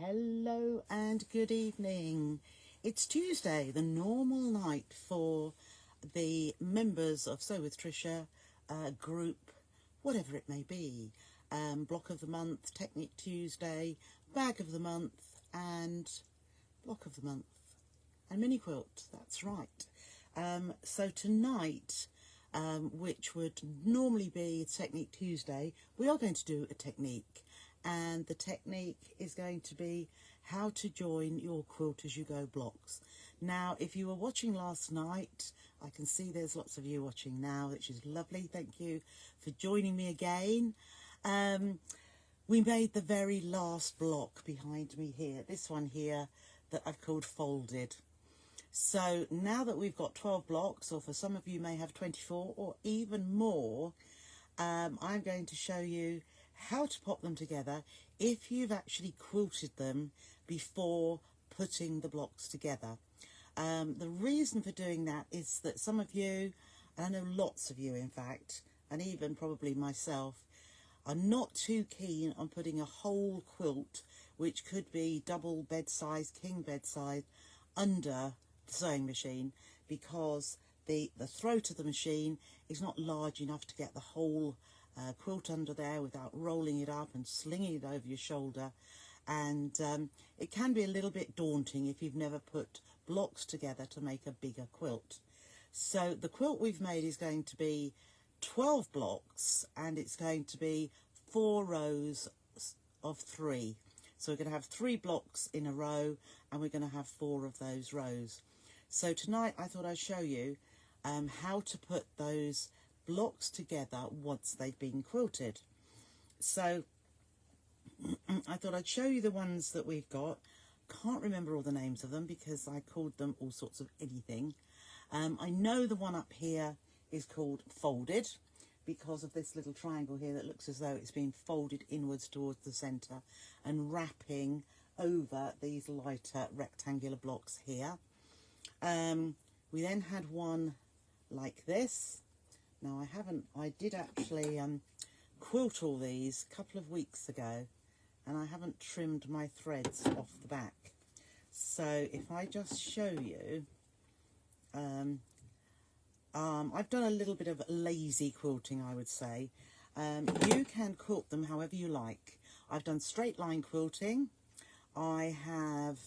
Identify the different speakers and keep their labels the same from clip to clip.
Speaker 1: Hello and good evening. It's Tuesday, the normal night for the members of Sew with Trisha group, whatever it may be. Block of the month, Technique Tuesday, bag of the month and block of the month and mini quilt, that's right. So tonight, which would normally be Technique Tuesday, we are going to do a technique. And the technique is going to be how to join your quilt as you go blocks. Now, if you were watching last night, I can see there's lots of you watching now, which is lovely. Thank you for joining me again. We made the very last block behind me here, this one here that I've called folded. So now that we've got 12 blocks, or for some of you may have 24 or even more, I'm going to show you how to pop them together if you've actually quilted them before putting the blocks together. The reason for doing that is that some of you, and I know lots of you in fact, and even probably myself, are not too keen on putting a whole quilt, which could be double bed size, king bed size, under the sewing machine, because the throat of the machine is not large enough to get the whole quilt under there without rolling it up and slinging it over your shoulder, and it can be a little bit daunting if you've never put blocks together to make a bigger quilt. So the quilt we've made is going to be 12 blocks, and it's going to be 4 rows of 3. So we're going to have 3 blocks in a row, and we're going to have 4 of those rows. So tonight I thought I'd show you how to put those blocks together once they've been quilted. So I thought I'd show you the ones that we've got. Can't remember all the names of them because I called them all sorts of anything. I know the one up here is called folded because of this little triangle here that looks as though it's been folded inwards towards the centre and wrapping over these lighter rectangular blocks here. We then had one like this. Now I did actually quilt all these a couple of weeks ago, and I haven't trimmed my threads off the back. So if I just show you, I've done a little bit of lazy quilting, I would say. You can quilt them however you like. I've done straight line quilting. I have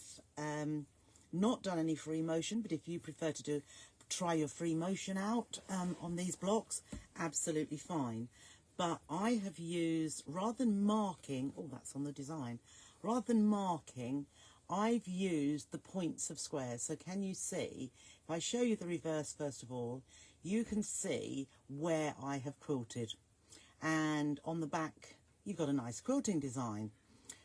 Speaker 1: not done any free motion, but if you prefer to try your free motion out on these blocks, absolutely fine. But I have used, rather than marking, oh, that's on the design, rather than marking, I've used the points of squares. So can you see, if I show you the reverse first of all, you can see where I have quilted, and on the back you've got a nice quilting design.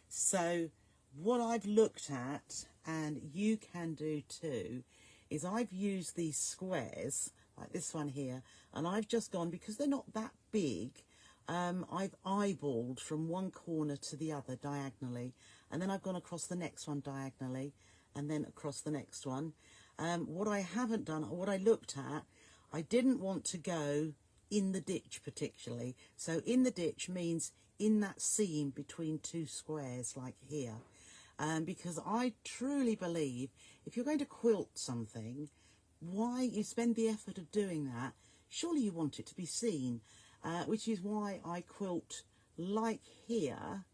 Speaker 1: So what I've looked at, and you can do too, is I've used these squares, like this one here, and I've just gone, because they're not that big, I've eyeballed from one corner to the other diagonally, and then I've gone across the next one diagonally, and then across the next one. What I haven't done, or what I looked at, I didn't want to go in the ditch particularly. So in the ditch means in that seam between 2 squares, like here. Because I truly believe if you're going to quilt something, why you spend the effort of doing that, surely you want it to be seen, which is why I quilt like here.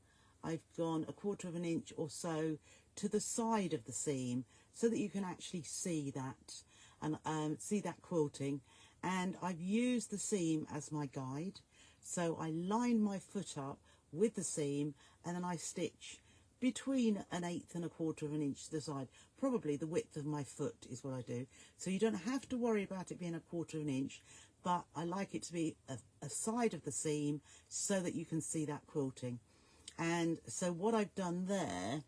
Speaker 1: I've gone 1/4 of an inch or so to the side of the seam so that you can actually see that, and see that quilting. And I've used the seam as my guide, so I line my foot up with the seam, and then I stitch between 1/8 and 1/4 of an inch to the side. Probably the width of my foot is what I do. So you don't have to worry about it being 1/4 of an inch, but I like it to be a side of the seam so that you can see that quilting. And so what I've done there,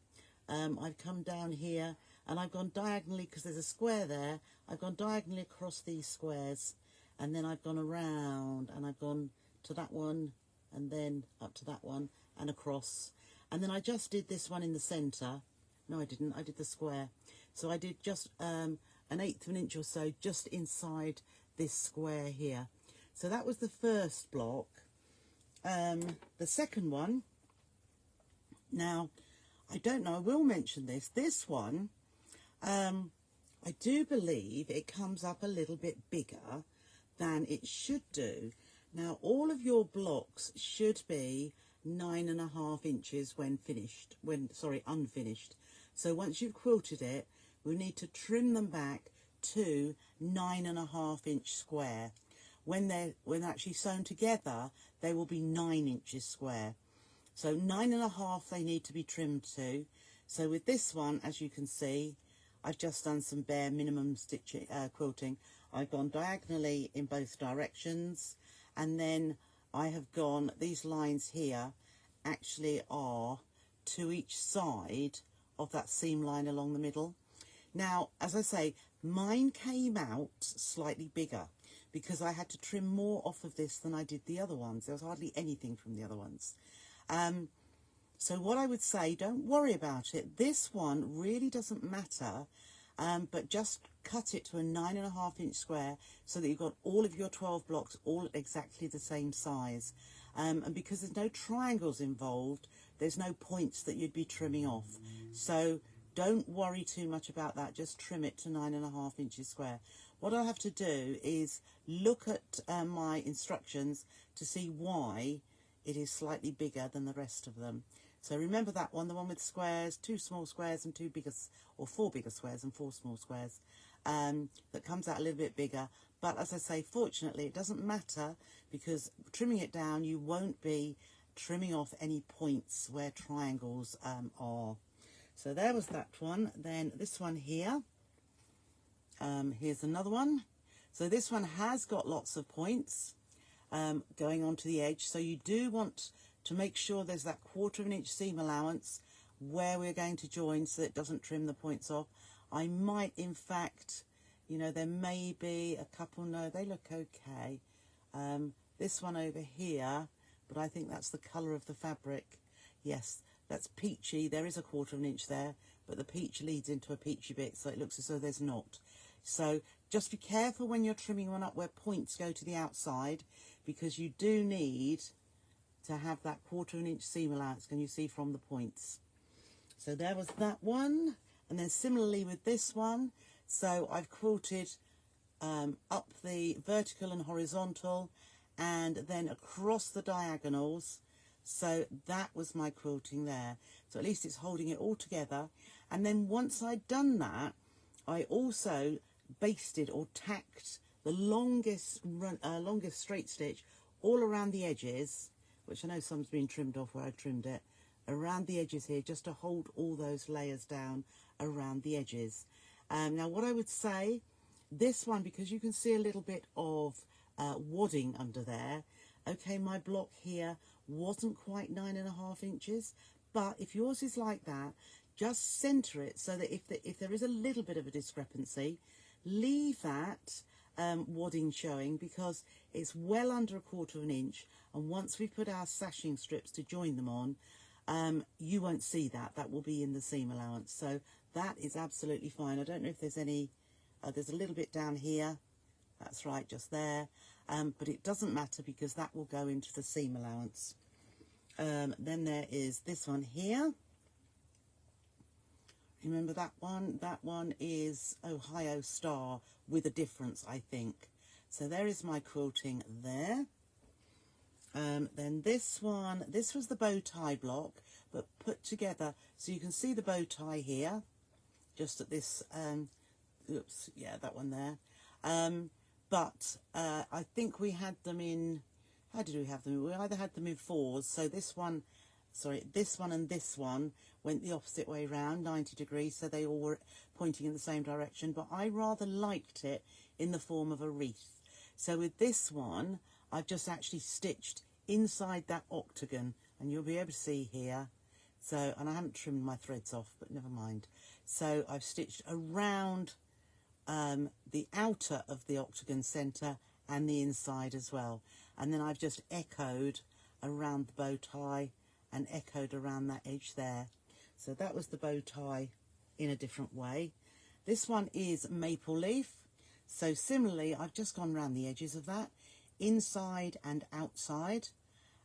Speaker 1: I've come down here and I've gone diagonally, because there's a square there, I've gone diagonally across these squares, and then I've gone around and I've gone to that one and then up to that one and across. And then I just did this one in the centre. No, I didn't. I did the square. So I did just 1/8 of an inch or so just inside this square here. So that was the first block. The second one, now I don't know, I will mention this. This one, I do believe it comes up a little bit bigger than it should do. Now, all of your blocks should be 9.5 inches when finished, unfinished. So once you've quilted it, we need to trim them back to 9.5 inch square. When they're actually sewn together, they will be 9 inches square. So 9.5 they need to be trimmed to. So with this one, as you can see, I've just done some bare minimum stitching, quilting. I've gone diagonally in both directions, and then I have gone, these lines here actually are to each side of that seam line along the middle. Now, as I say, mine came out slightly bigger because I had to trim more off of this than I did the other ones. There was hardly anything from the other ones. So what I would say, don't worry about it. This one really doesn't matter, but just cut it to a 9.5 inch square so that you've got all of your 12 blocks all exactly the same size. And because there's no triangles involved, there's no points that you'd be trimming off. So don't worry too much about that. Just trim it to 9.5 inches square. What I'll have to do is look at my instructions to see why it is slightly bigger than the rest of them. So remember that one, the one with squares, 2 small squares and 2 bigger, or 4 bigger squares and 4 small squares, that comes out a little bit bigger. But as I say, fortunately, it doesn't matter because trimming it down, you won't be trimming off any points where triangles are. So there was that one. Then this one here, here's another one. So this one has got lots of points going onto the edge. So you do want to make sure there's that 1/4 inch seam allowance where we're going to join so that it doesn't trim the points off. I might, in fact, you know, there may be a couple, no, they look okay. This one over here, but I think that's the colour of the fabric. Yes, that's peachy. There is a 1/4 inch there, but the peach leads into a peachy bit, so it looks as though there's not. So just be careful when you're trimming one up where points go to the outside, because you do need to have that 1/4 inch seam allowance, can you see, from the points. So there was that one. And then similarly with this one, so I've quilted up the vertical and horizontal and then across the diagonals. So that was my quilting there. So at least it's holding it all together. And then once I'd done that, I also basted or tacked the longest straight stitch all around the edges, which I know some's been trimmed off where I trimmed it, around the edges here, just to hold all those layers down around the edges. Now what I would say, this one, because you can see a little bit of wadding under there, okay, my block here wasn't quite 9.5 inches, but if yours is like that, just centre it so that if there is a little bit of a discrepancy, leave that wadding showing, because it's well under 1/4 inch, and once we put our sashing strips to join them on, you won't see that. That will be in the seam allowance. So that is absolutely fine. I don't know if there's any, there's a little bit down here. That's right, just there. But it doesn't matter because that will go into the seam allowance. Then there is this one here. Remember that one? That one is Ohio Star with a difference, I think. So there is my quilting there. Then this one, this was the bow tie block, but put together. So you can see the bow tie here, just at this, oops, yeah, that one there. But I think we had them in, how did we have them? We either had them in 4s. So this one, sorry, this one and this one went the opposite way round, 90 degrees, so they all were pointing in the same direction. But I rather liked it in the form of a wreath. So with this one, I've just actually stitched inside that octagon, and you'll be able to see here. So, and I haven't trimmed my threads off, but never mind. So I've stitched around the outer of the octagon centre and the inside as well. And then I've just echoed around the bow tie and echoed around that edge there. So that was the bow tie in a different way. This one is maple leaf. So similarly, I've just gone around the edges of that, inside and outside.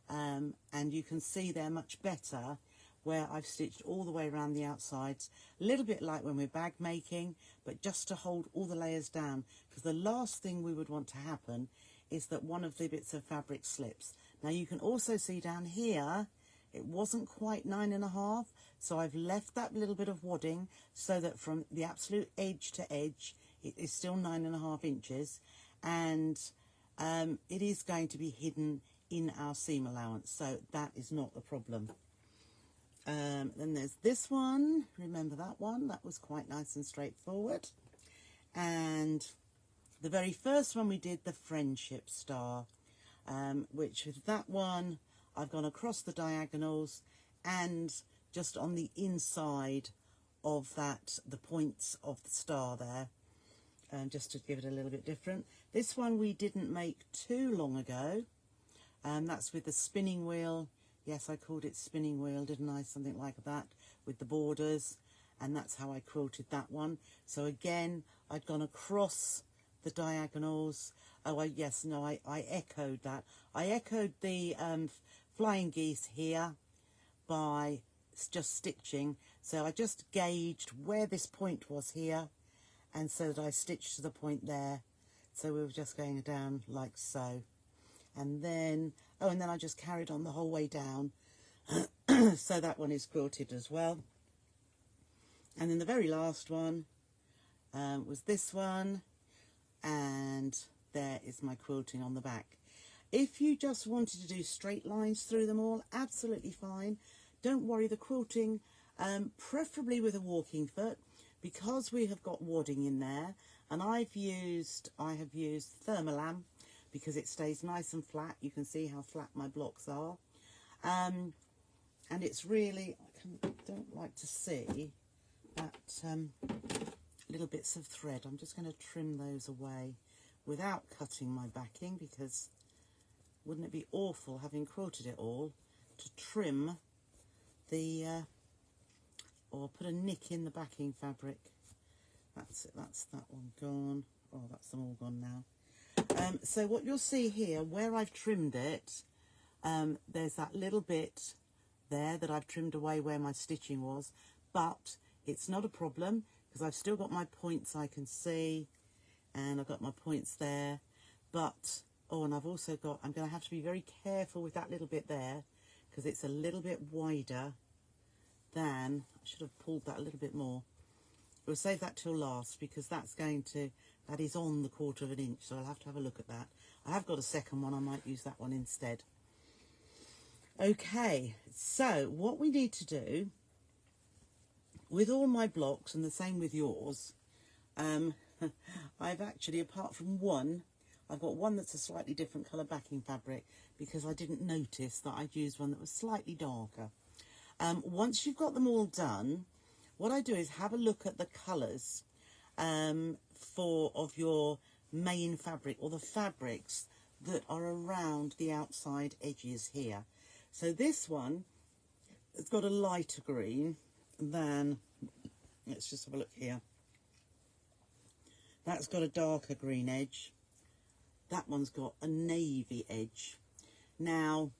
Speaker 1: And you can see they're much better where I've stitched all the way around the outsides, a little bit like when we're bag making, but just to hold all the layers down, because the last thing we would want to happen is that one of the bits of fabric slips. Now you can also see down here, it wasn't quite 9.5, so I've left that little bit of wadding so that from the absolute edge to edge, it is still 9.5 inches, and it is going to be hidden in our seam allowance, so that is not the problem. Then there's this one, remember that one, that was quite nice and straightforward. And the very first one we did, the friendship star, which with that one I've gone across the diagonals and just on the inside of that, the points of the star there, just to give it a little bit different. This one we didn't make too long ago, that's with the spinning wheel. Yes, I called it spinning wheel, didn't I? Something like that, with the borders, and that's how I quilted that one. So again, I'd gone across the diagonals. Oh, I echoed that. I echoed the flying geese here by just stitching. So I just gauged where this point was here, and so that I stitched to the point there. So we were just going down like so. And then, and then I just carried on the whole way down. So that one is quilted as well. And then the very last one was this one. And there is my quilting on the back. If you just wanted to do straight lines through them all, absolutely fine. Don't worry, the quilting, preferably with a walking foot, because we have got wadding in there. And I have used Thermolam, because it stays nice and flat. You can see how flat my blocks are. And it's really, I don't like to see that little bits of thread. I'm just going to trim those away without cutting my backing, because wouldn't it be awful, having quilted it all, to trim the, or put a nick in the backing fabric. That's it, that's that one gone. Oh, that's them all gone now. So what you'll see here, where I've trimmed it, there's that little bit there that I've trimmed away where my stitching was, but it's not a problem because I've still got my points I can see, and I've got my points there. But, oh, and I've also got, I'm going to have to be very careful with that little bit there because it's a little bit wider than, I should have pulled that a little bit more. We'll save that till last because that's going to, that is on the 1/4 inch, so I'll have to have a look at that. I have got a second one, I might use that one instead. Okay, so what we need to do with all my blocks, and the same with yours, I've actually, apart from one, I've got one that's a slightly different colour backing fabric because I didn't notice that I'd used one that was slightly darker. Once you've got them all done, what I do is have a look at the colours of your main fabric, or the fabrics that are around the outside edges here. So this one, it's got a lighter green than, let's just have a look here. That's got a darker green edge. That one's got a navy edge. Now,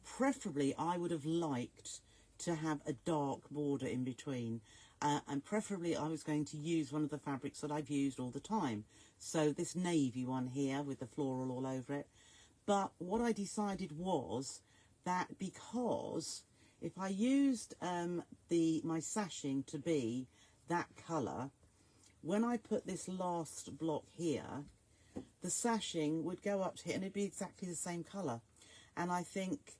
Speaker 1: preferably I would have liked to have a dark border in between. And preferably I was going to use one of the fabrics that I've used all the time. So this navy one here with the floral all over it. But what I decided was that because if I used my sashing to be that colour, when I put this last block here, the sashing would go up to here and it'd be exactly the same colour. And I think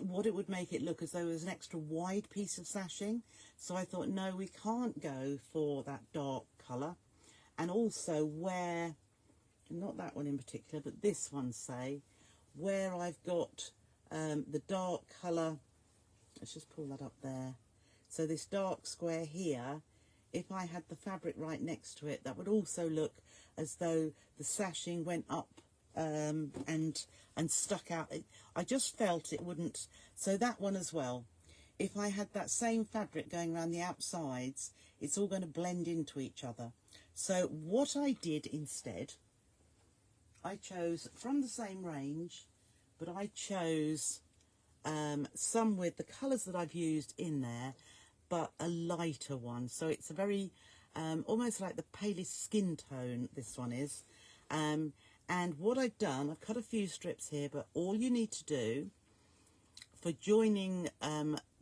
Speaker 1: what it would make it look as though it was an extra wide piece of sashing. So I thought, no, we can't go for that dark colour. And also where, not that one in particular, but this one, say, where I've got the dark colour, let's just pull that up there. So this dark square here, if I had the fabric right next to it, that would also look as though the sashing went up and stuck out. I just felt it wouldn't. So that one as well, if I had that same fabric going around the outsides, it's all going to blend into each other. So what I did instead, I chose from the same range, but I chose some with the colours that I've used in there, but a lighter one. So it's a very, almost like the palest skin tone, this one is. And what I've done, I've cut a few strips here, but all you need to do for joining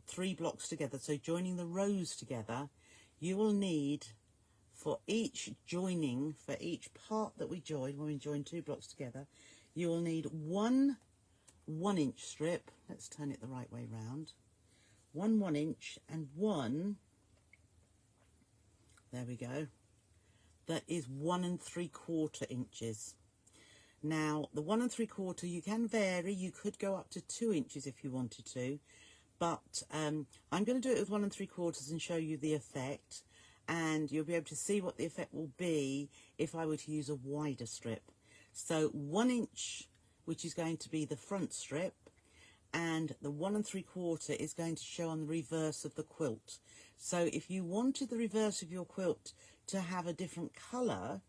Speaker 1: 3 blocks together, so joining the rows together, you will need, for each joining, for each part that we join, when we join 2 blocks together, you will need one 1-inch strip. Let's turn it the right way round. One 1-inch and one, there we go, that is 1 3/4 inches. Now, the 1 3/4, you can vary. You could go up to 2 inches if you wanted to, but I'm going to do it with 1 3/4 and show you the effect, and you'll be able to see what the effect will be if I were to use a wider strip. So 1 inch, which is going to be the front strip, and the 1 3/4 is going to show on the reverse of the quilt. So if you wanted the reverse of your quilt to have a different colour,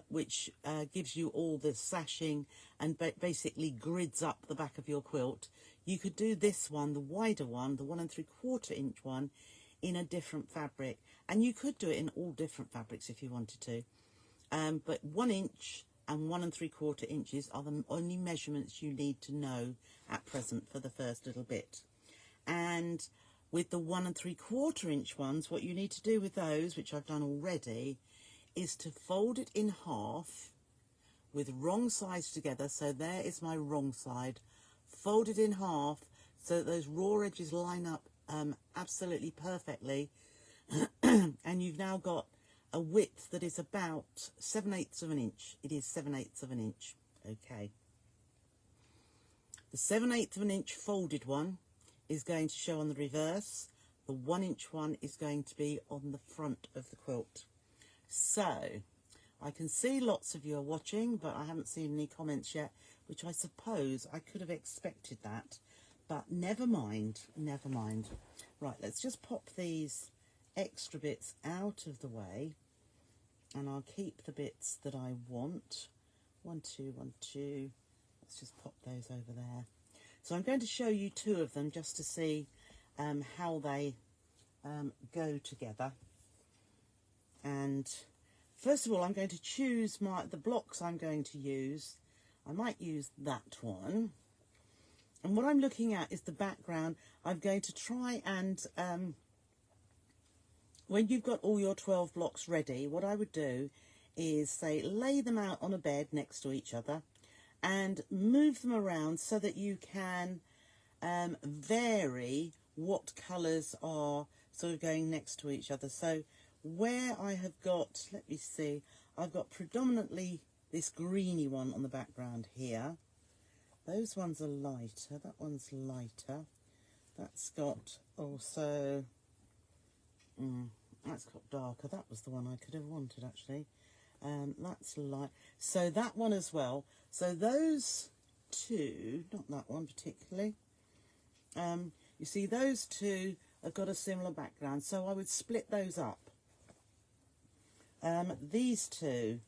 Speaker 1: which gives you all the sashing and basically grids up the back of your quilt, you could do this one, the wider one, the 1 3/4 inch one, in a different fabric. And you could do it in all different fabrics if you wanted to. But 1 inch and 1 3/4 inches are the only measurements you need to know at present for the first little bit. And with the 1 3/4 inch ones, what you need to do with those, which I've done already, is to fold it in half with wrong sides together. So there is my wrong side. Fold it in half so that those raw edges line up absolutely perfectly. And you've now got a width that is about 7/8 of an inch. It is 7/8 of an inch. Okay. The 7/8 of an inch folded one is going to show on the reverse. The 1 inch one is going to be on the front of the quilt. So, I can see lots of you are watching, but I haven't seen any comments yet, which I suppose I could have expected that. But never mind, never mind. Right, let's just pop these extra bits out of the way, and I'll keep the bits that I want. 1, 2, 1, 2. Let's just pop those over there. So I'm going to show you 2 of them just to see how they go together. And first of all, I'm going to choose the blocks I'm going to use. I might use that one. And what I'm looking at is the background. I'm going to try and, when you've got all your 12 blocks ready, what I would do is, say, lay them out on a bed next to each other and move them around so that you can vary what colours are sort of going next to each other. So where I have got, let me see, I've got predominantly this greeny one on the background here. Those ones are lighter. That one's lighter. That's got also, that's got darker. That was the one I could have wanted, actually. That's light. So that one as well. So those 2, not that one particularly. You see, those 2 have got a similar background. So I would split those up. These 2,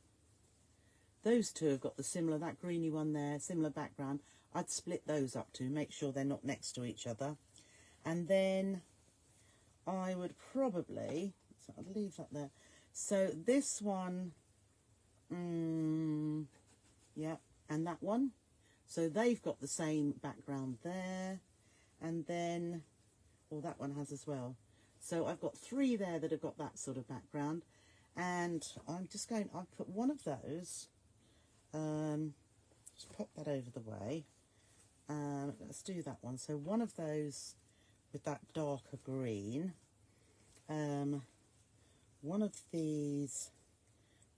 Speaker 1: those 2 have got the similar, that greeny one there, similar background. I'd split those up to make sure they're not next to each other. And then I would probably, so I'd leave that there. So this one, yeah, and that one. So they've got the same background there. And then, well, that one has as well. So I've got 3 there that have got that sort of background. And I'm just going, I'll put one of those, just pop that over the way. Let's do that one. So one of those with that darker green. One of these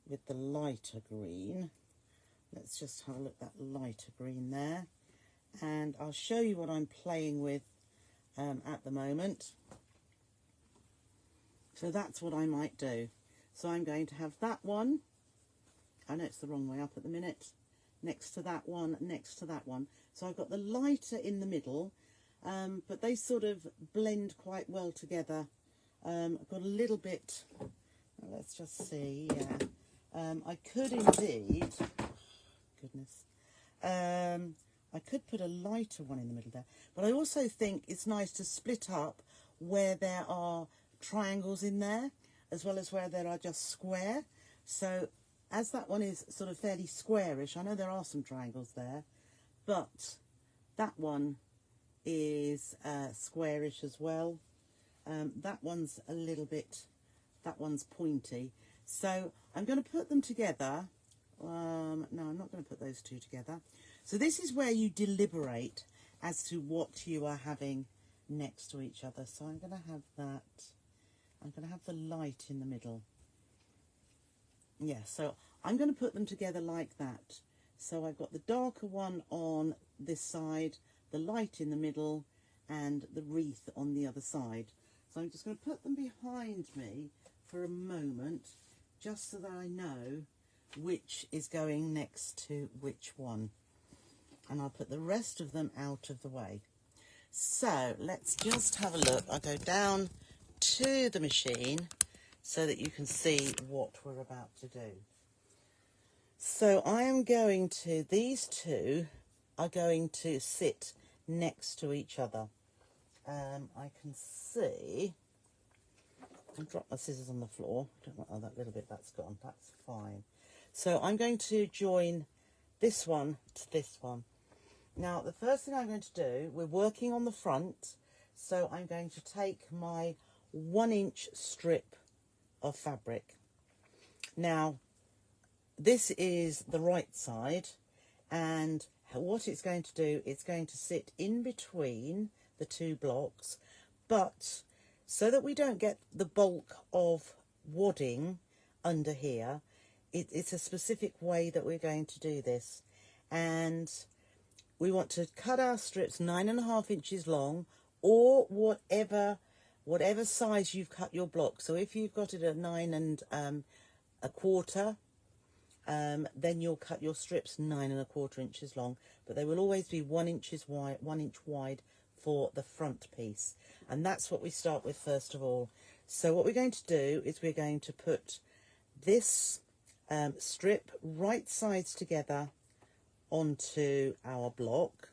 Speaker 1: with the lighter green. Let's just have a look at that lighter green there. And I'll show you what I'm playing with at the moment. So that's what I might do. So I'm going to have that one, I know it's the wrong way up at the minute, next to that one, next to that one. So I've got the lighter in the middle, but they sort of blend quite well together. I've got a little bit, let's just see, yeah. I could indeed, goodness, I could put a lighter one in the middle there, but I also think it's nice to split up where there are triangles in there as well as where there are just square. So as that one is sort of fairly squarish, I know there are some triangles there, but that one is squarish as well. That one's a little bit, that one's pointy. So I'm going to put them together. No, I'm not going to put those two together. So this is where you deliberate as to what you are having next to each other. So I'm going to have that. I'm going to have the light in the middle. Yeah, so I'm going to put them together like that. So I've got the darker one on this side, the light in the middle, and the wreath on the other side. So I'm just going to put them behind me for a moment, just so that I know which is going next to which one. And I'll put the rest of them out of the way. So let's just have a look. I'll go down to the machine so that you can see what we're about to do. So I am going to, these two are going to sit next to each other. I can see, I'll drop my scissors on the floor. Oh, that little bit, that's gone, that's fine. So I'm going to join this one to this one. Now, the first thing I'm going to do, we're working on the front, so I'm going to take my 1-inch strip of fabric. Now, this is the right side, and what it's going to do, it's going to sit in between the two blocks, but so that we don't get the bulk of wadding under here, it's a specific way that we're going to do this. And we want to cut our strips 9.5 inches long, or whatever size you've cut your block. So if you've got it at 9 1/4, then you'll cut your strips 9 1/4 inches long, but they will always be 1 inch wide for the front piece. And that's what we start with first of all. So what we're going to do is we're going to put this strip right sides together onto our block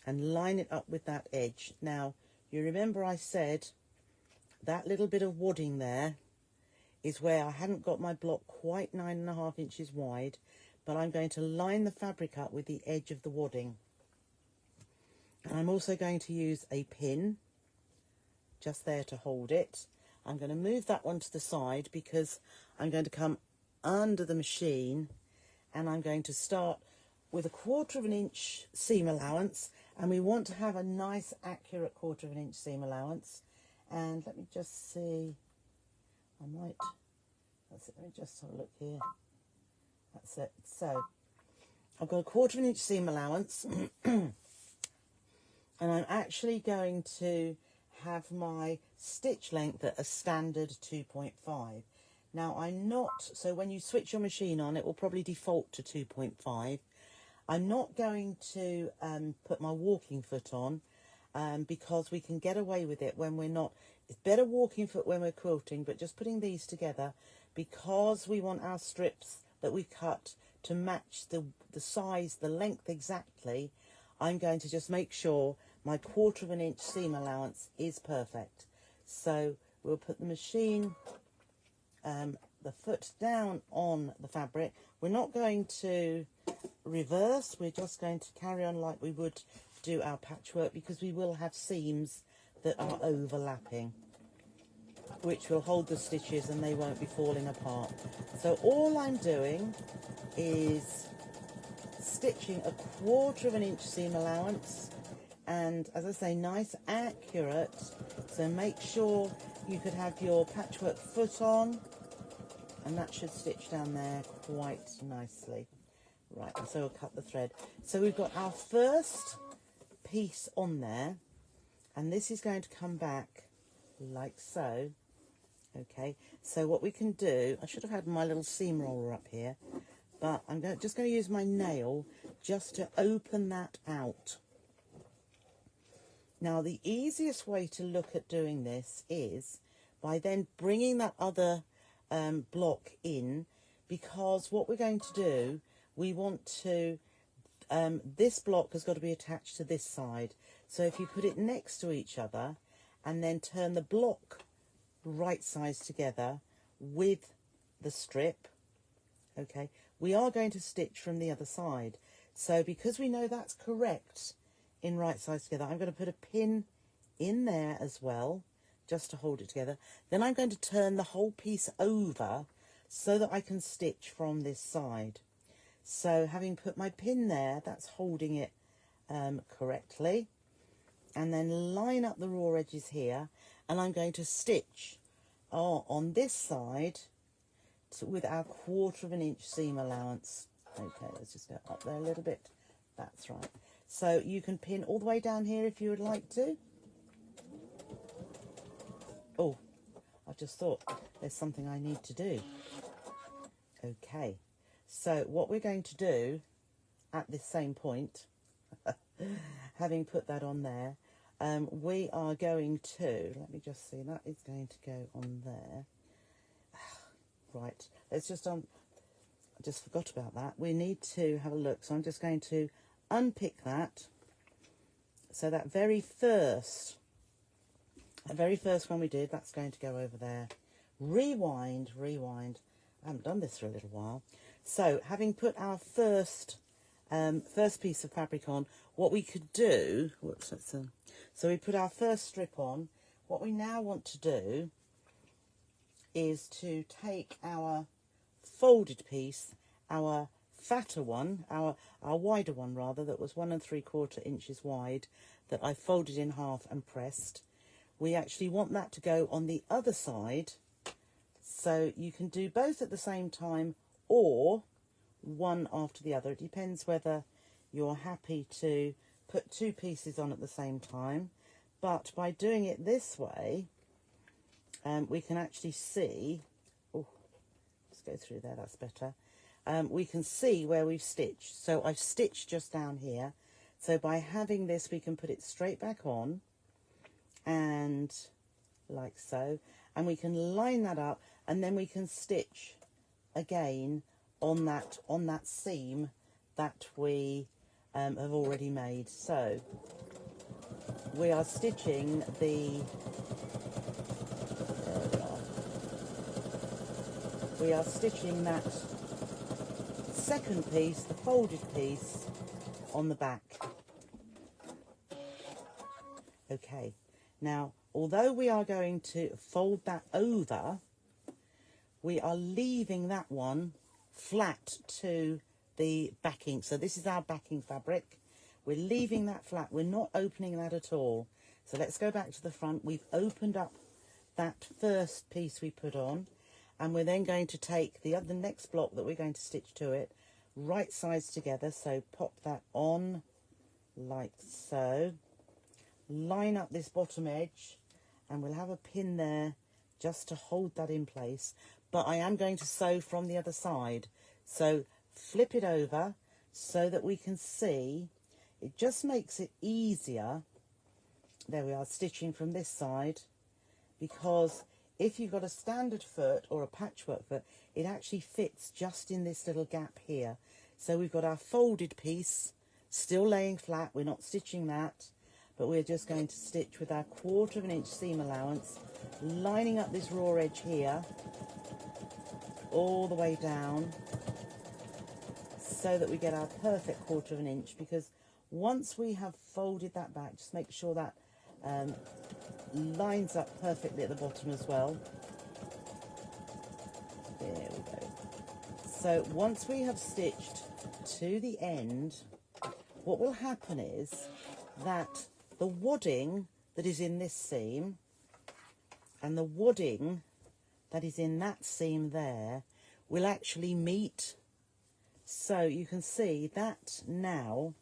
Speaker 1: and line it up with that edge. Now, you remember I said that little bit of wadding there is where I hadn't got my block quite 9 1/2 inches wide, but I'm going to line the fabric up with the edge of the wadding. And I'm also going to use a pin just there to hold it. I'm going to move that one to the side because I'm going to come under the machine, and I'm going to start with a 1/4 inch seam allowance, and we want to have a nice accurate 1/4 inch seam allowance. And let me just see, that's it, let me just have a look here. That's it. So I've got a 1/4 inch seam allowance and I'm actually going to have my stitch length at a standard 2.5. Now I'm not, so when you switch your machine on, it will probably default to 2.5. I'm not going to put my walking foot on because we can get away with it when we're not. It's better walking foot when we're quilting, but just putting these together, because we want our strips that we cut to match the size, the length exactly, I'm going to just make sure my 1/4 inch seam allowance is perfect. So we'll put the machine, the foot down on the fabric. We're not going to reverse, we're just going to carry on like we would do our patchwork, because we will have seams that are overlapping, which will hold the stitches and they won't be falling apart. So all I'm doing is stitching a 1/4 inch seam allowance, and as I say, nice accurate. So make sure you could have your patchwork foot on, and that should stitch down there quite nicely. Right, and so we'll cut the thread. So we've got our first piece on there, and this is going to come back like so. Okay, so what we can do, I should have had my little seam roller up here, but I'm just going to use my nail just to open that out. Now, the easiest way to look at doing this is by then bringing that other block in, because what we're going to do, we want to this block has got to be attached to this side. So if you put it next to each other and then turn the block right sides together with the strip, okay, we are going to stitch from the other side. So because we know that's correct in right sides together, I'm going to put a pin in there as well, just to hold it together. Then I'm going to turn the whole piece over so that I can stitch from this side. So having put my pin there, that's holding it correctly. And then line up the raw edges here, and I'm going to stitch on this side with our 1/4 inch seam allowance. Okay, let's just go up there a little bit. That's right. So you can pin all the way down here if you would like to. Oh, I just thought there's something I need to do. Okay, so what we're going to do at this same point, having put that on there, we are going to, let me just see, that is going to go on there. Right, let's just I just forgot about that. We need to have a look, so I'm just going to unpick that. So that very first one we did, that's going to go over there. Rewind. I haven't done this for a little while. So having put our first piece of fabric on, what we could do, so we put our first strip on. What we now want to do is to take our folded piece, our fatter one, our wider one rather, that was 1 3/4 inches wide, that I folded in half and pressed. We actually want that to go on the other side. So you can do both at the same time or one after the other. It depends whether you're happy to put 2 pieces on at the same time. But by doing it this way, we can actually see, oh, let's go through there, that's better. We can see where we've stitched. So I've stitched just down here. So by having this, we can put it straight back on, and like so, and we can line that up, and then we can stitch again on that seam that we have already made. So we are stitching we are stitching that second piece, the folded piece, on the back. Okay, now although we are going to fold that over, we are leaving that one flat to the backing. So this is our backing fabric. We're leaving that flat. We're not opening that at all. So let's go back to the front. We've opened up that first piece we put on, and we're then going to take the next block that we're going to stitch to it, right sides together. So pop that on like so. Line up this bottom edge, and we'll have a pin there just to hold that in place. But I am going to sew from the other side. So flip it over so that we can see. It just makes it easier. There we are, stitching from this side, because if you've got a standard foot or a patchwork foot, it actually fits just in this little gap here. So we've got our folded piece still laying flat. We're not stitching that, but we're just going to stitch with our 1/4 inch seam allowance, lining up this raw edge here all the way down so that we get our perfect 1/4 inch. Because once we have folded that back, just make sure that lines up perfectly at the bottom as well. There we go. So once we have stitched to the end, what will happen is that the wadding that is in this seam and the wadding that is in that seam there will actually meet. So you can see that now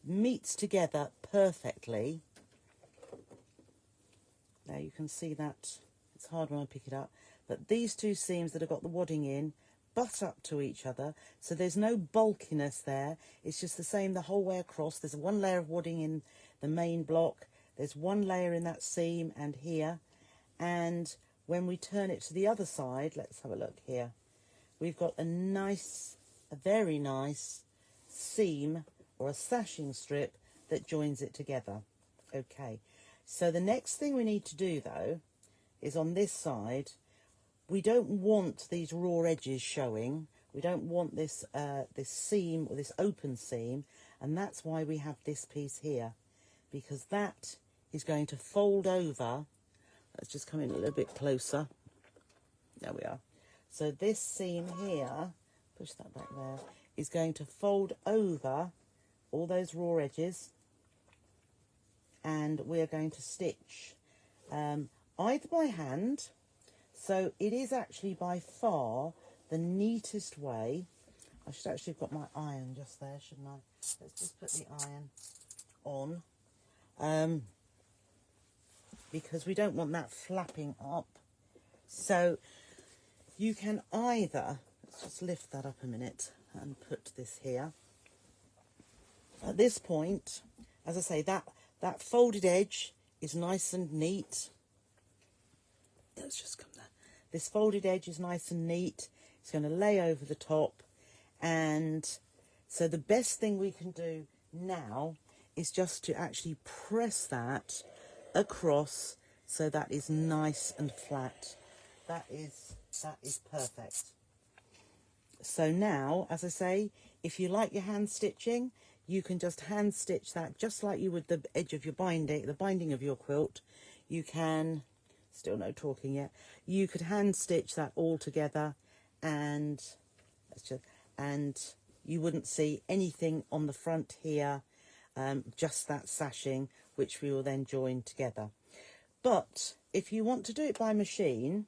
Speaker 1: meets together perfectly. Now you can see that, it's hard when I pick it up, but these two seams that have got the wadding in butt up to each other, so there's no bulkiness there. It's just the same the whole way across. There's one layer of wadding in the main block, there's one layer in that seam and here, and when we turn it to the other side, let's have a look here, we've got a very nice seam or a sashing strip that joins it together. Okay, so the next thing we need to do though is on this side, we don't want these raw edges showing. We don't want this this seam or this open seam, and that's why we have this piece here, because that is going to fold over. Let's just come in a little bit closer. There we are. So this seam here, push that back there, is going to fold over all those raw edges, and we are going to stitch either by hand. So it is actually by far the neatest way. I should actually have got my iron just there, shouldn't I? Let's just put the iron on, because we don't want that flapping up. So you can either, let's just lift that up a minute and put this here. At this point, as I say, that folded edge is nice and neat. Let's just come there. This folded edge is nice and neat. It's going to lay over the top. And so the best thing we can do now is just to actually press that across so that is nice and flat. That is perfect. So now, as I say, if you like your hand stitching, you can just hand stitch that just like you would the edge of your binding, the binding of your quilt. You can, still no talking yet, you could hand stitch that all together, and you wouldn't see anything on the front here, just that sashing, which we will then join together. But if you want to do it by machine,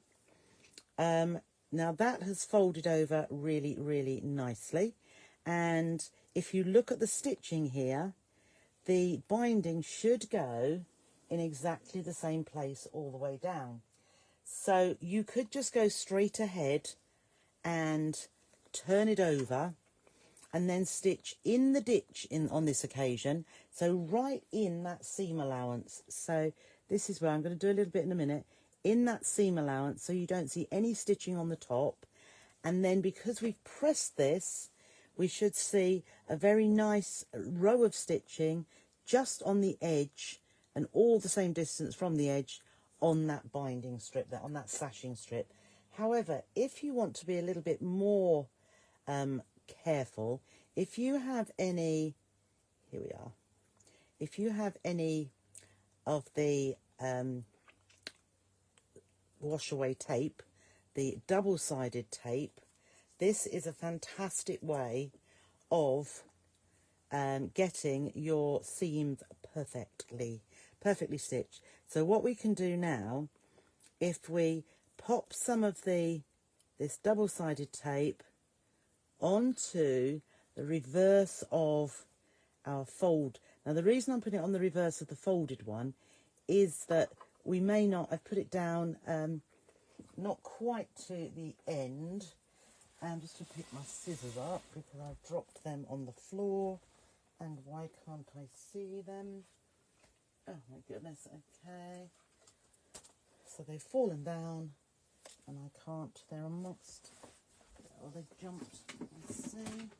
Speaker 1: now that has folded over really, really nicely. And if you look at the stitching here, the binding should go in exactly the same place all the way down. So you could just go straight ahead and turn it over and then stitch in the ditch on this occasion. So right in that seam allowance. So this is where I'm going to do a little bit in a minute. In that seam allowance, so you don't see any stitching on the top. And then because we've pressed this, we should see a very nice row of stitching just on the edge, and all the same distance from the edge on that binding strip, on that sashing strip. However, if you want to be a little bit more careful, if you have any, here we are, if you have any of the wash away tape, the double-sided tape, this is a fantastic way of getting your seams perfectly stitched. So what we can do now, if we pop some of this double-sided tape onto the reverse of our fold. Now the reason I'm putting it on the reverse of the folded one is that we may not, I've put it down not quite to the end. And just to pick my scissors up because I've dropped them on the floor, and why can't I see them? Oh my goodness, okay. So they've fallen down and I can't, they're amongst, oh, they jumped, let's see,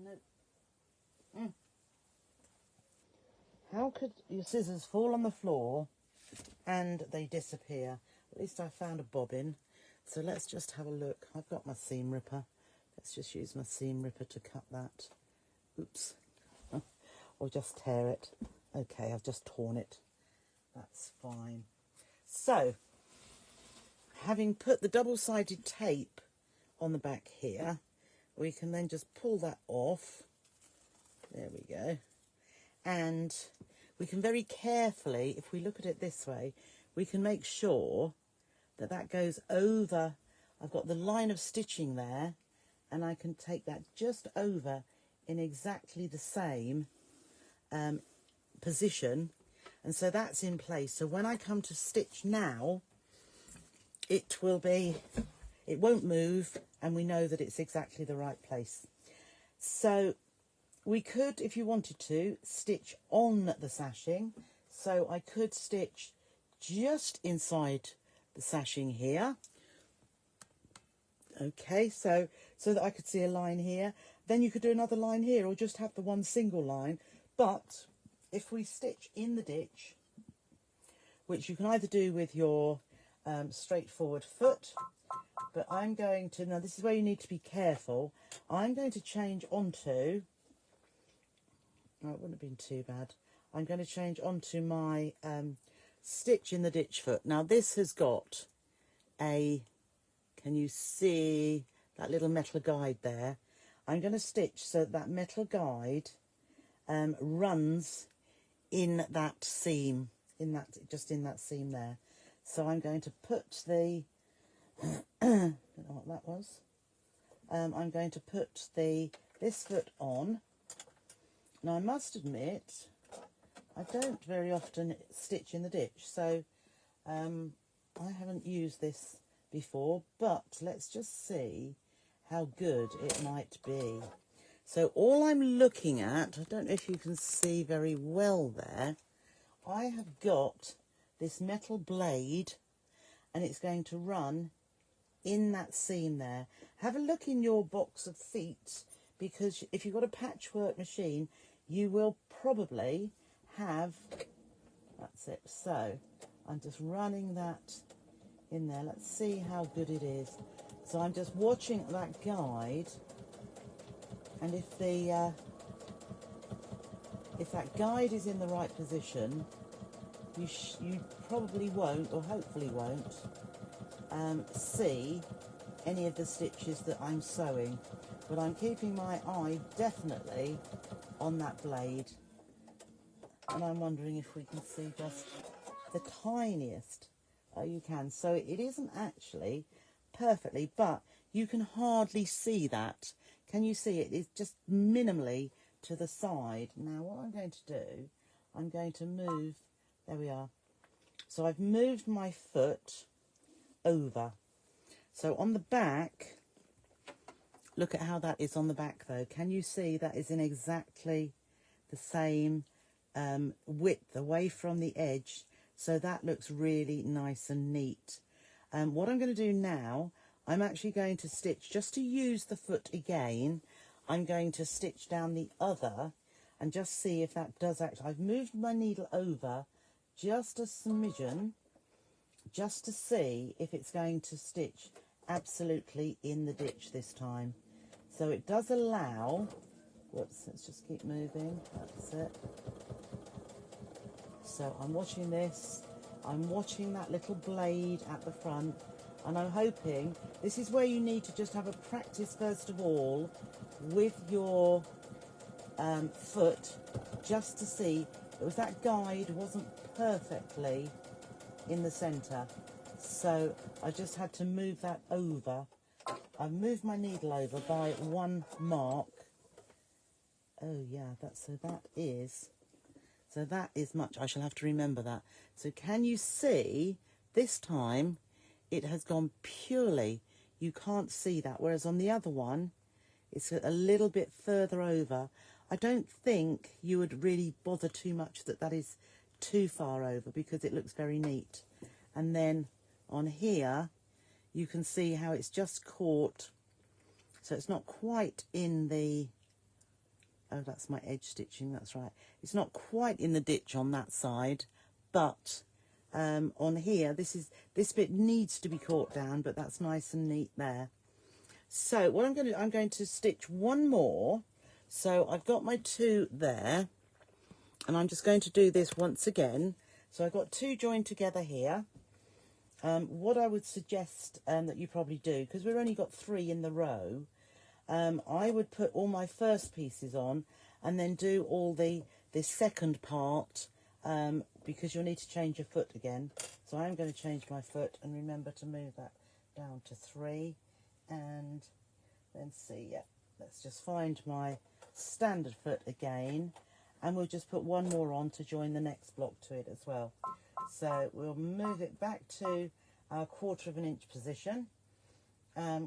Speaker 1: nope. How could your scissors fall on the floor and they disappear? At least I found a bobbin. So let's just have a look. I've got my seam ripper. Let's just use my seam ripper to cut that. Oops. Or just tear it. Okay, I've just torn it. That's fine. So, having put the double-sided tape on the back here, we can then just pull that off. There we go. And we can very carefully, if we look at it this way, we can make sure that goes over. I've got the line of stitching there, and I can take that just over in exactly the same position, and so that's in place. So when I come to stitch now, it won't move, and we know that it's exactly the right place. So we could, if you wanted to, stitch on the sashing. So I could stitch just inside the sashing here. Okay, so that I could see a line here. then you could do another line here or just have the one single line. But if we stitch in the ditch, which you can either do with your straightforward foot, but I'm going to, now this is where you need to be careful, I'm going to change onto, oh, it wouldn't have been too bad, I'm going to change onto my stitch in the ditch foot. Now this has got a, can you see that little metal guide there? I'm going to stitch so that metal guide runs in that seam, just in that seam there. So I'm going to put the, don't know what that was. I'm going to put this foot on. Now I must admit, I don't very often stitch in the ditch, so I haven't used this before, but let's just see how good it might be. So all I'm looking at, I don't know if you can see very well there, I have got this metal blade and it's going to run in that seam there. Have a look in your box of feet, because if you've got a patchwork machine, you will probably have, that's it. So I'm just running that in there. Let's see how good it is. So I'm just watching that guide, and if that guide is in the right position, you probably won't, or hopefully won't, see any of the stitches that I'm sewing. But I'm keeping my eye definitely on that blade, and I'm wondering if we can see just the tiniest. Oh, you can. So it isn't actually perfectly, but you can hardly see that. Can you see it? It's just minimally to the side. Now what I'm going to do, I'm going to move, there we are. So I've moved my foot over. So on the back, look at how that is on the back though. Can you see that is in exactly the same width away from the edge? So that looks really nice and neat. What I'm going to do now, I'm actually going to stitch, just to use the foot again, I'm going to stitch down the other and just see if that does actually, I've moved my needle over just a smidgen, just to see if it's going to stitch absolutely in the ditch this time. So it does allow, whoops, let's just keep moving, that's it. So I'm watching this, I'm watching that little blade at the front, and I'm hoping, this is where you need to just have a practice first of all with your foot, just to see that guide wasn't perfectly in the centre. So I just had to move that over. I've moved my needle over by 1 mark. Oh yeah, so that is much. I shall have to remember that. So can you see, this time it has gone purely, you can't see that, whereas on the other one it's a little bit further over. I don't think you would really bother too much that is too far over, because it looks very neat. And then on here you can see how it's just caught, so it's not quite in the, oh, that's my edge stitching, that's right. It's not quite in the ditch on that side, but on here, this bit needs to be caught down, but that's nice and neat there. So what I'm going to stitch one more. So I've got my 2 there, and I'm just going to do this once again. So I've got 2 joined together here. What I would suggest that you probably do, because we've only got 3 in the row, I would put all my first pieces on and then do all this second part, because you'll need to change your foot again. So I'm going to change my foot, and remember to move that down to 3, and then see, yeah, let's just find my standard foot again, and we'll just put 1 more on to join the next block to it as well. So we'll move it back to our 1/4 inch position.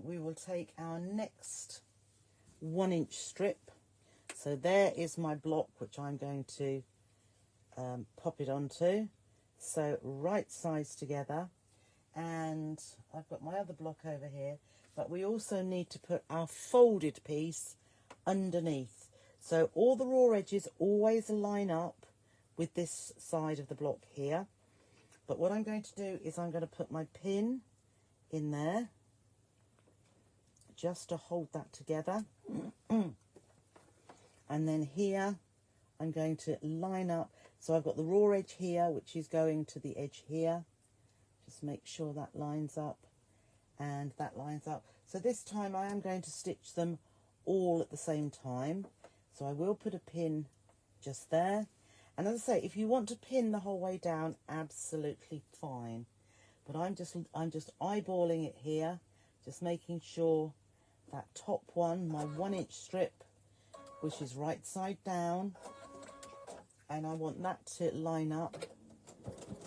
Speaker 1: We will take our next 1 inch strip. So there is my block, which I'm going to pop it onto. So right sides together, and I've got my other block over here, but we also need to put our folded piece underneath. So all the raw edges always line up with this side of the block here. But what I'm going to do is I'm going to put my pin in there just to hold that together. And then here I'm going to line up. So I've got the raw edge here, which is going to the edge here. Just make sure that lines up and that lines up. So this time I am going to stitch them all at the same time. So I will put a pin just there. And as I say, if you want to pin the whole way down, absolutely fine. But I'm just eyeballing it here, just making sure that top one, my 1-inch strip, which is right side down, and I want that to line up.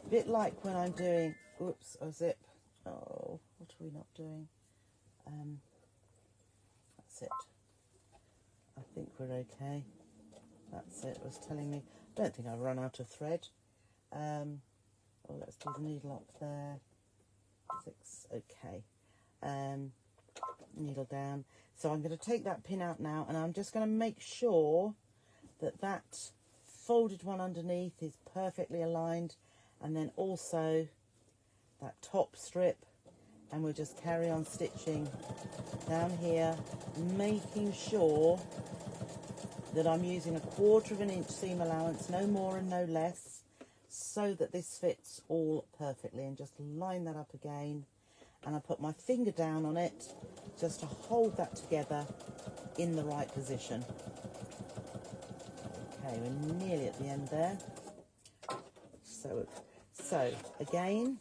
Speaker 1: A bit like when I'm doing, oops, a zip. Oh, what are we not doing? That's it. I think we're okay. That's it, it was telling me. I don't think I've run out of thread. Well, let's do the needle up there. 6, okay. Needle down. So I'm going to take that pin out now, and I'm just going to make sure that that folded one underneath is perfectly aligned, and then also that top strip, and we'll just carry on stitching down here, making sure that I'm using a 1/4 of an inch seam allowance, no more and no less, so that this fits all perfectly. And just line that up again, and I put my finger down on it just to hold that together in the right position. Okay, we're nearly at the end there. So again,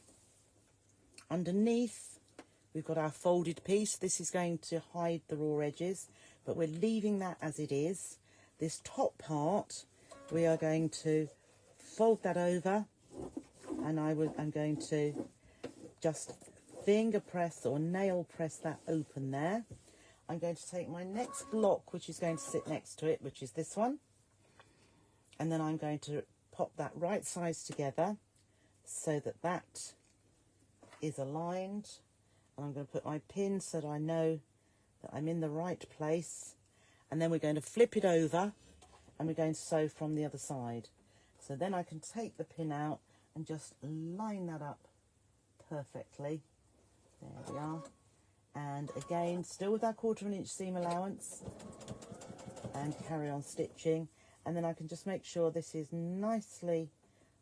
Speaker 1: underneath we've got our folded piece. This is going to hide the raw edges, but we're leaving that as it is. This top part, we are going to fold that over, and I'm going to just finger press or nail press that open there. I'm going to take my next block, which is going to sit next to it, which is this one, and then I'm going to pop that right sides together so that that is aligned. And I'm going to put my pin so that I know that I'm in the right place. And then we're going to flip it over, and we're going to sew from the other side. So then I can take the pin out and just line that up perfectly. There we are. And again, still with that 1/4 of an inch seam allowance, and carry on stitching. And then I can just make sure this is nicely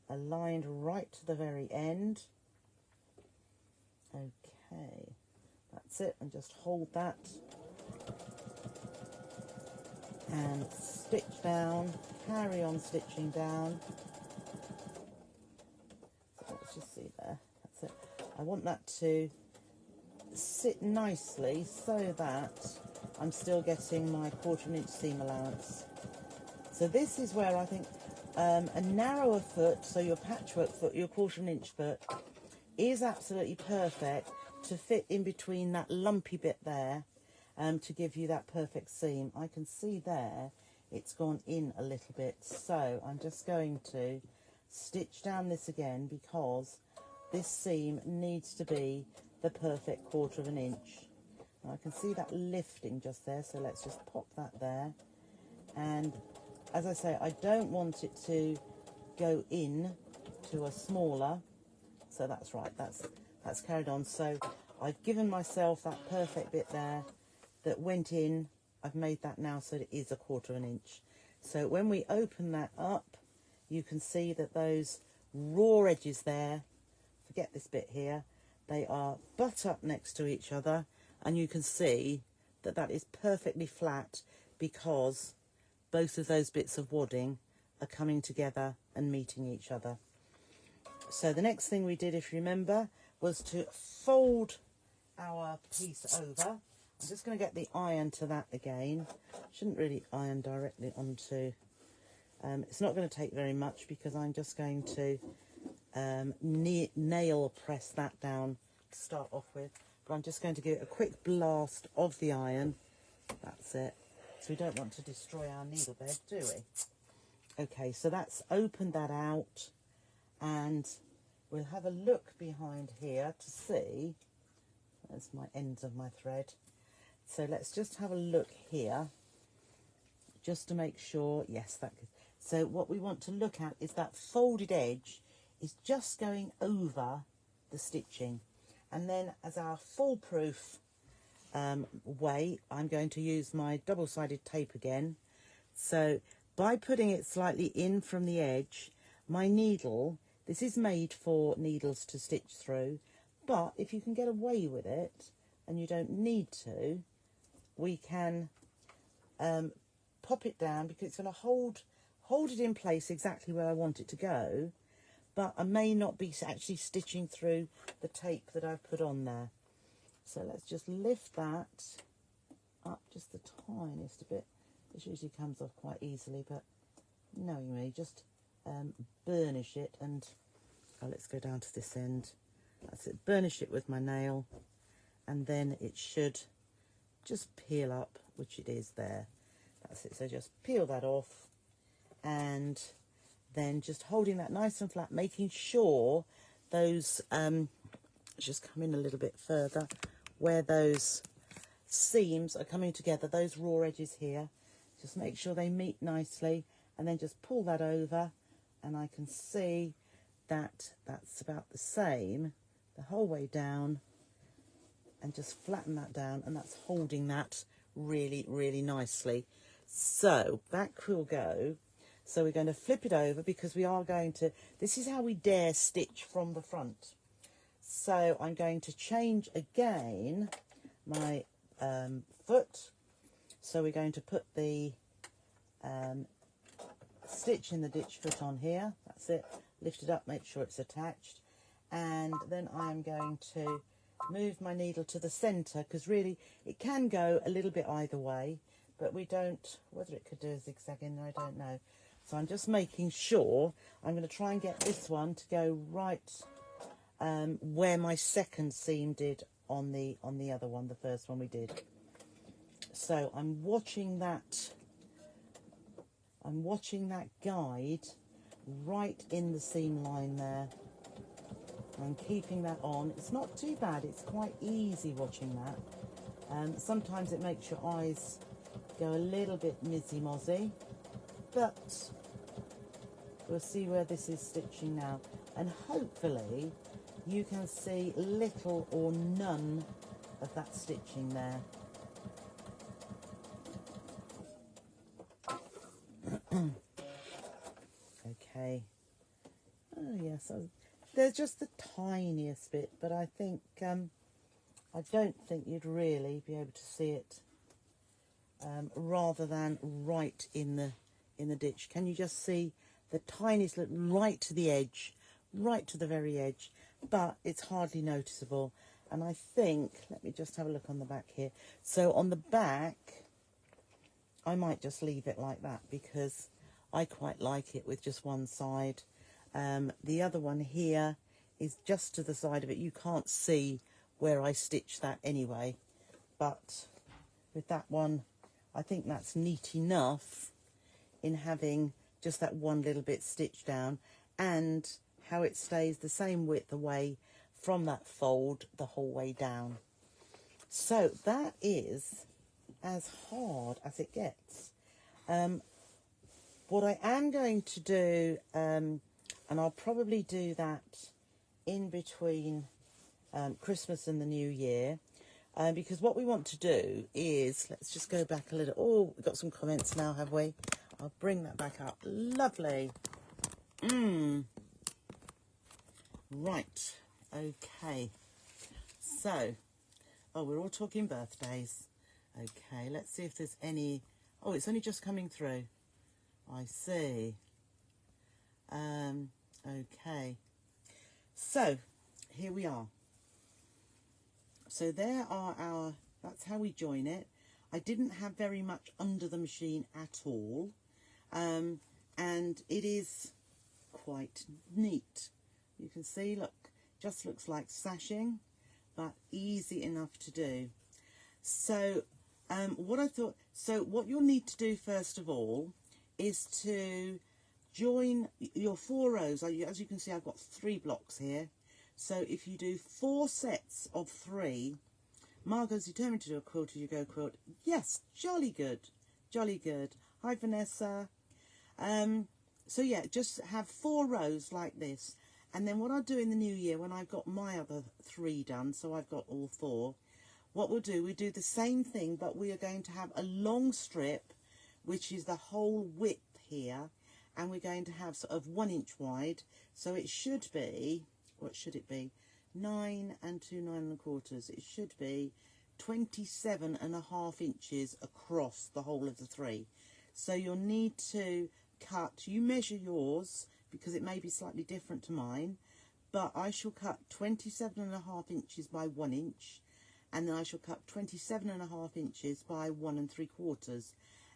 Speaker 1: aligned right to the very end. Okay, that's it, and just hold that and stitch down, carry on stitching down. So let's just see there, that's it. I want that to sit nicely so that I'm still getting my 1/4 of an inch seam allowance. So this is where I think a narrower foot, so your patchwork foot, your 1/4 of an inch foot, is absolutely perfect to fit in between that lumpy bit there, to give you that perfect seam. I can see there it's gone in a little bit, so I'm just going to stitch down this again, because this seam needs to be the perfect 1/4 of an inch. And I can see that lifting just there, so let's just pop that there. And as I say, I don't want it to go in to a smaller, so that's right, that's carried on. So I've given myself that perfect bit there that went in. I've made that now so that it is a 1/4 of an inch. So when we open that up, you can see that those raw edges there, forget this bit here, they are butt up next to each other, and you can see that that is perfectly flat because both of those bits of wadding are coming together and meeting each other. So the next thing we did, if you remember, was to fold our piece over. I'm just going to get the iron to that again. Shouldn't really iron directly onto, it's not going to take very much because I'm just going to nail press that down to start off with. But I'm just going to give it a quick blast of the iron. That's it. So we don't want to destroy our needle bed, do we? Okay, so that's opened that out, and we'll have a look behind here to see. There's my ends of my thread. So let's just have a look here just to make sure. Yes, that. So what we want to look at is that folded edge is just going over the stitching, and then as our foolproof way, I'm going to use my double-sided tape again. So by putting it slightly in from the edge, my needle, this is made for needles to stitch through, but if you can get away with it and you don't need to, we can pop it down, because it's going to hold it in place exactly where I want it to go, but I may not be actually stitching through the tape that I've put on there. So let's just lift that up just the tiniest bit. This usually comes off quite easily, but knowing me, just burnish it, and let's go down to this end. That's it, burnish it with my nail, and then it should just peel up, which it is there. That's it, so just peel that off, and then just holding that nice and flat, making sure those, just come in a little bit further, where those seams are coming together, those raw edges here, just make sure they meet nicely, and then just pull that over, and I can see that that's about the same the whole way down, and just flatten that down, and that's holding that really, really nicely. So back we'll go. So we're going to flip it over, because we are going to, this is how we dare stitch from the front. So I'm going to change again my foot. So we're going to put the stitch in the ditch foot on here. That's it. Lift it up, make sure it's attached. And then I'm going to move my needle to the centre, because really it can go a little bit either way, but we don't, whether it could do a zigzag in there, I don't know. So I'm just making sure, I'm going to try and get this one to go right where my second seam did on the other one, the first one we did. So I'm watching that guide right in the seam line there. I'm keeping that on. It's not too bad, it's quite easy watching that. Sometimes it makes your eyes go a little bit mizzy-mozzy, but we'll see where this is stitching now, and hopefully you can see little or none of that stitching there. Okay. Oh yes, there's just the tiniest bit, but I think I don't think you'd really be able to see it rather than right in the ditch. Can you just see the tiniest little, right to the edge, right to the very edge, but it's hardly noticeable. And I think, let me just have a look on the back here. So on the back, I might just leave it like that, because I quite like it with just one side. The other one here is just to the side of it. You can't see where I stitched that anyway, but with that one, I think that's neat enough in having just that one little bit stitched down, and how it stays the same width away from that fold the whole way down. So that is as hard as it gets. What I am going to do, and I'll probably do that in between Christmas and the New Year, because what we want to do is, let's just go back a little. Oh, we've got some comments now, have we? I'll bring that back up. Lovely. Right. Okay. So, oh, we're all talking birthdays. Okay, let's see if there's any. Oh, it's only just coming through. I see. Okay. So, here we are. So there are our, that's how we join it. I didn't have very much under the machine at all. And it is quite neat. You can see, look, just looks like sashing, but easy enough to do. So what you'll need to do first of all is to join your 4 rows. As you can see, I've got 3 blocks here. So if you do 4 sets of 3, Margot's determined to do a quilt as you go quilt. Yes, jolly good, jolly good. Hi, Vanessa. So yeah, just have 4 rows like this. And then what I'll do in the new year, when I've got my other 3 done, so I've got all 4, what we'll do, we do the same thing, but we are going to have a long strip, which is the whole width here, and we're going to have sort of 1 inch wide. So it should be, what should it be? 9 and 2 9 1/4. It should be 27.5 inches across the whole of the 3. So you'll need to cut, you measure yours, because it may be slightly different to mine, but I shall cut 27.5 inches by 1 inch, and then I shall cut 27.5 inches by 1 3/4,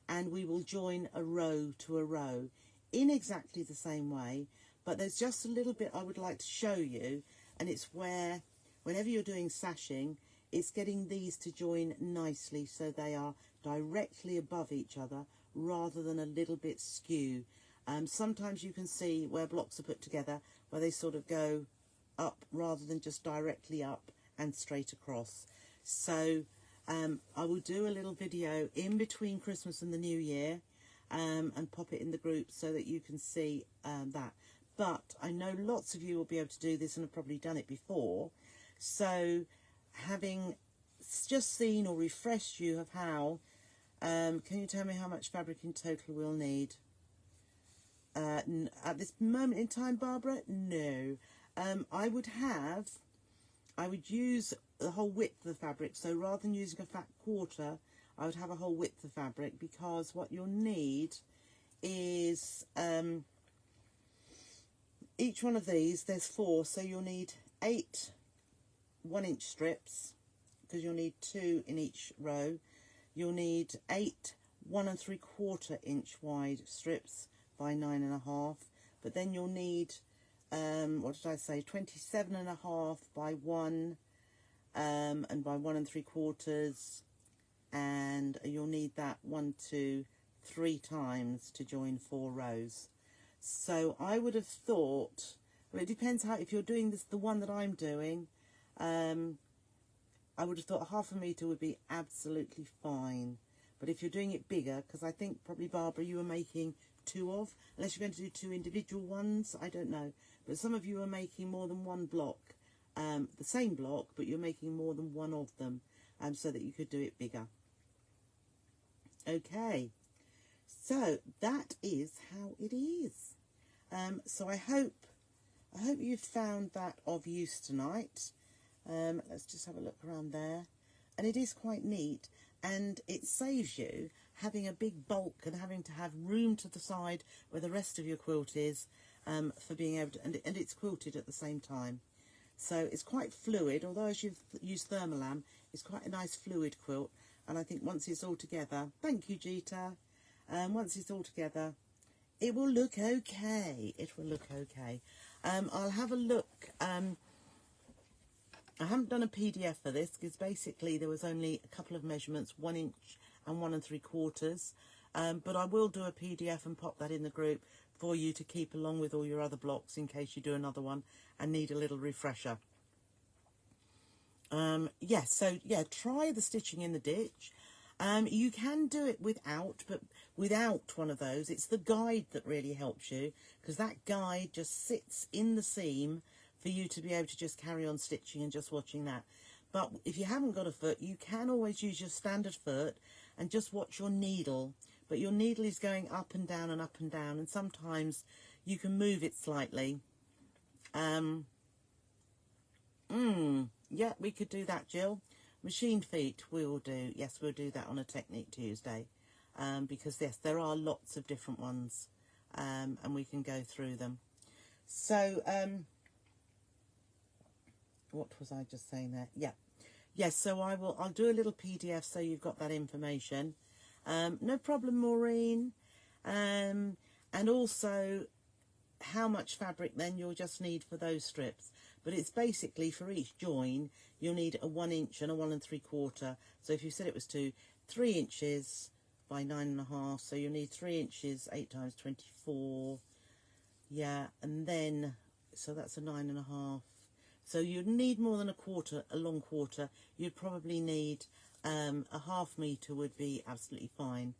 Speaker 1: and we will join a row to a row in exactly the same way. But there's just a little bit I would like to show you, and it's where, whenever you're doing sashing, it's getting these to join nicely so they are directly above each other rather than a little bit skew. Sometimes you can see where blocks are put together where they sort of go up rather than just directly up and straight across. So I will do a little video in between Christmas and the New Year and pop it in the group so that you can see that. But I know lots of you will be able to do this and have probably done it before. So having just seen or refreshed you of how, can you tell me how much fabric in total we'll need? At this moment in time, Barbara, no. I would use the whole width of the fabric. So rather than using a fat quarter, I would have a whole width of fabric, because what you'll need is each one of these, there's 4, so you'll need 8 1 inch strips, because you'll need 2 in each row. You'll need 8 1 3/4 inch wide strips by 9.5, but then you'll need what did I say, 27.5 by 1 and by 1 3/4, and you'll need that 1 2 3 times to join 4 rows. So I would have thought, well, it depends how, if you're doing this, the one that I'm doing, I would have thought 1/2 metre would be absolutely fine. But if you're doing it bigger, because I think probably, Barbara, you were making 2 of, unless you're going to do 2 individual ones, I don't know. But some of you are making more than 1 block, the same block, but you're making more than 1 of them, so that you could do it bigger. Okay, so that is how it is. So I hope you've found that of use tonight. Let's just have a look around there, and it is quite neat, and it saves you having a big bulk and having to have room to the side where the rest of your quilt is, for being able to, and it's quilted at the same time. So it's quite fluid, although as you've used Thermolam, it's quite a nice fluid quilt, and I think once it's all together, thank you, Jeeta, once it's all together, it will look okay. It will look okay. I'll have a look. I haven't done a PDF for this because basically there was only a couple of measurements, 1 inch and 1 3/4. But I will do a PDF and pop that in the group for you to keep along with all your other blocks in case you do another one and need a little refresher. Yeah, so yeah, try the stitching in the ditch. You can do it without, but without one of those, it's the guide that really helps you, because that guide just sits in the seam for you to be able to just carry on stitching and just watching that. But if you haven't got a foot, you can always use your standard foot and just watch your needle. But your needle is going up and down and up and down, and sometimes you can move it slightly. Yeah, we could do that, Jill. Machine feet, we will do. Yes, we'll do that on a Technique Tuesday. Because, yes, there are lots of different ones, and we can go through them. So, what was I just saying there? Yeah. Yes, so I'll do a little PDF so you've got that information. No problem, Maureen. And also how much fabric then you'll just need for those strips. But it's basically for each join, you'll need a 1 inch and a 1 3/4. So if you said it was 3 inches by 9.5, so you'll need 3 inches, 8 times 24. Yeah, and then, so that's a 9.5. So you'd need more than a long quarter. You'd probably need a 1/2 metre would be absolutely fine.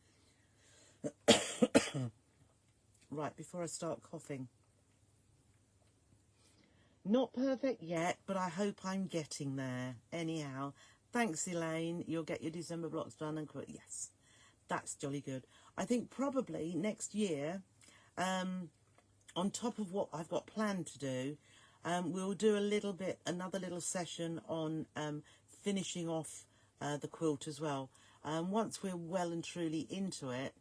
Speaker 1: Right, before I start coughing. Not perfect yet, but I hope I'm getting there. Anyhow, thanks, Elaine. You'll get your December blocks done and quit. Yes, that's jolly good. I think probably next year, on top of what I've got planned to do, we'll do another little session on finishing off the quilt as well. Once we're well and truly into it,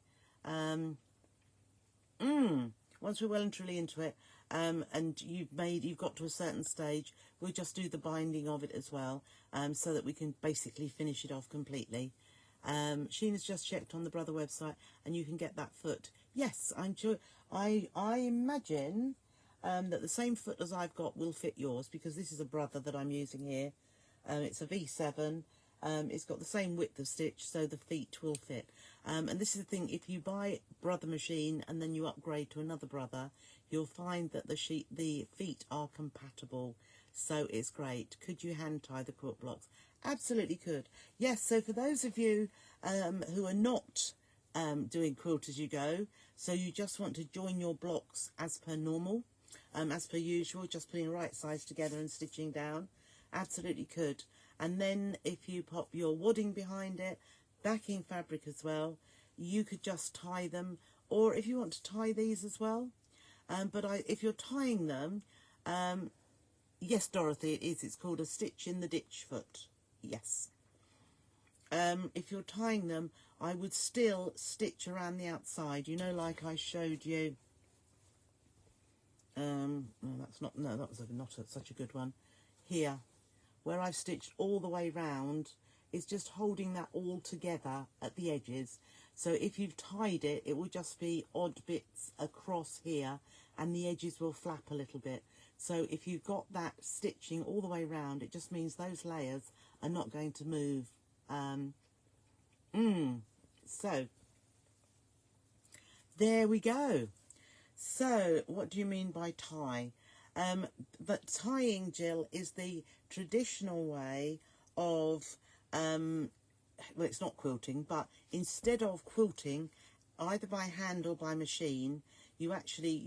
Speaker 1: once we're well and truly into it, and you've got to a certain stage, we'll just do the binding of it as well, so that we can basically finish it off completely. Sheena's just checked on the Brother website, and you can get that foot. Yes, I imagine that the same foot as I've got will fit yours, because this is a Brother that I'm using here. It's a V7. It's got the same width of stitch, so the feet will fit. And this is the thing, if you buy Brother machine and then you upgrade to another Brother, you'll find that the feet are compatible. So it's great. Could you hand tie the quilt blocks? Absolutely could. Yes, so for those of you who are not doing quilt as you go, so you just want to join your blocks as per normal, as per usual, just putting right sides together and stitching down, absolutely could. And then if you pop your wadding behind it, backing fabric as well, you could just tie them, or if you want to tie these as well. If you're tying them, yes, Dorothy, it is. It's called a stitch in the ditch foot. Yes. If you're tying them, I would still stitch around the outside, you know, like I showed you. No, that was not such a good one. Here, where I've stitched all the way round, is just holding that all together at the edges. So if you've tied it, it will just be odd bits across here, and the edges will flap a little bit. So if you've got that stitching all the way round, it just means those layers are not going to move. So there we go. So what do you mean by tie? But tying, Jill, is the traditional way of, well, it's not quilting, but instead of quilting, either by hand or by machine, you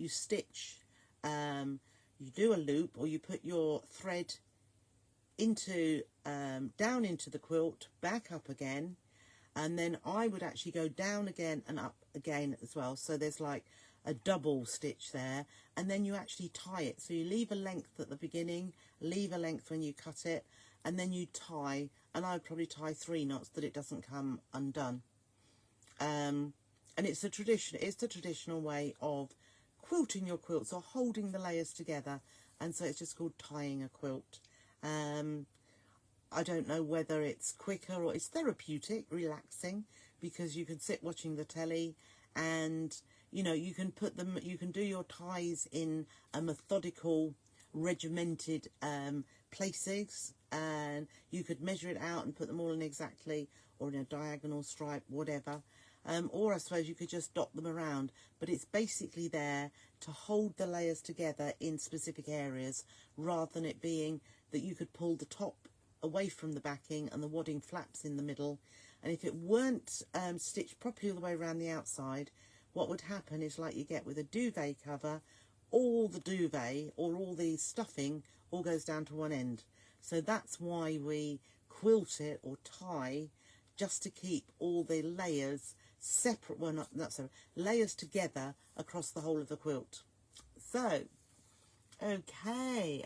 Speaker 1: stitch, you do a loop, or you put your thread into, down into the quilt, back up again, and then I would actually go down again and up again as well. So there's like a double stitch there, and then you actually tie it. So you leave a length at the beginning, leave a length when you cut it, and then you tie, and I would probably tie 3 knots that it doesn't come undone. And it's the traditional way of quilting your quilts, or holding the layers together, and so it's just called tying a quilt. I don't know whether it's quicker or it's therapeutic, relaxing, because you can sit watching the telly, and you know, you can do your ties in a methodical, regimented places, and you could measure it out and put them all in exactly, or in a diagonal stripe, whatever. Or I suppose you could just dot them around, but it's basically there to hold the layers together in specific areas, rather than it being that you could pull the top away from the backing and the wadding flaps in the middle. And if it weren't stitched properly all the way around the outside, what would happen is, like you get with a duvet cover, all the duvet or all the stuffing all goes down to one end. So that's why we quilt it or tie, just to keep all the layers separate, well, not separate, layers together across the whole of the quilt. So, okay.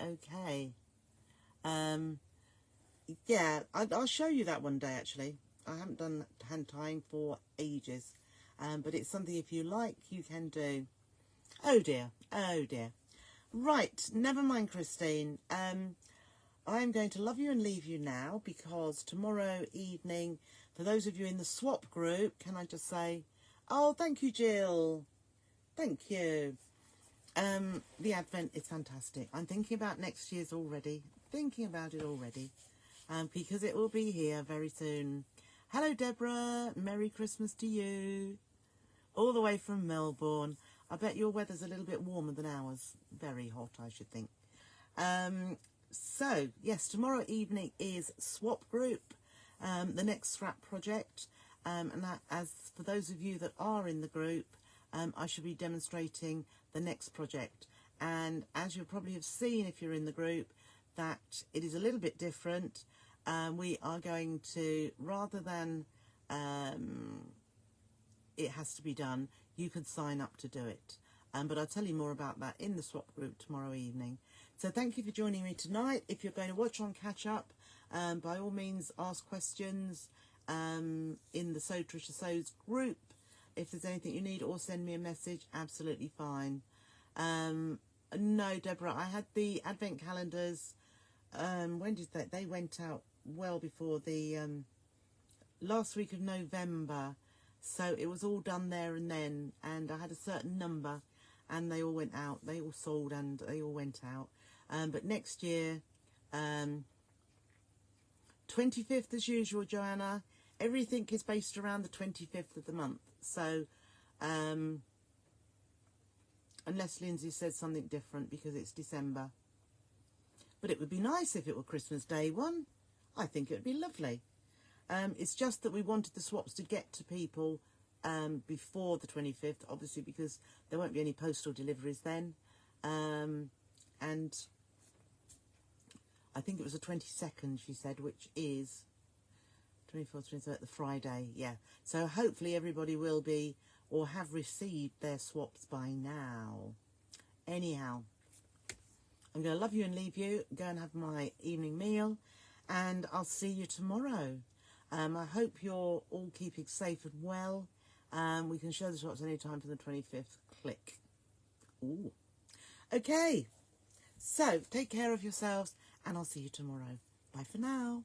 Speaker 1: Yeah, I'll show you that one day, actually. I haven't done hand tying for ages, but it's something, if you like, you can do. Oh dear. Right, never mind, Christine. I'm going to love you and leave you now, because tomorrow evening, for those of you in the swap group, can I just say, oh, thank you, Jill. Thank you. The Advent is fantastic. I'm thinking about next year's already. Thinking about it already. Because it will be here very soon. Hello, Deborah. Merry Christmas to you. All the way from Melbourne. I bet your weather's a little bit warmer than ours. Very hot, I should think. So, yes, tomorrow evening is swap group, the next scrap project. and that, as for those of you that are in the group, I shall be demonstrating the next project. And as you'll probably have seen if you're in the group, that it is a little bit different. We are going to, rather than it has to be done, you can sign up to do it. But I'll tell you more about that in the swap group tomorrow evening. So thank you for joining me tonight. If you're going to watch on catch up, by all means ask questions in the Sew Trisha Sews group. If there's anything you need, or send me a message, absolutely fine. No, Deborah, I had the advent calendars. When did they went out well before the last week of November, so it was all done there and then, and I had a certain number and they all went out. They all sold and they all went out. But next year, 25th as usual, Joanna. Everything is based around the 25th of the month. So, unless Lindsay says something different because it's December. But it would be nice if it were Christmas Day one. I think it would be lovely. It's just that we wanted the swaps to get to people before the 25th, obviously, because there won't be any postal deliveries then. And I think it was the 22nd, she said, which is 24th, 23rd, the Friday, yeah. So hopefully everybody will be, or have received their swaps by now. Anyhow, I'm going to love you and leave you, go and have my evening meal, and I'll see you tomorrow. I hope you're all keeping safe and well. We can show the swaps any time from the 25th. Click. Ooh. Okay, so take care of yourselves, and I'll see you tomorrow. Bye for now.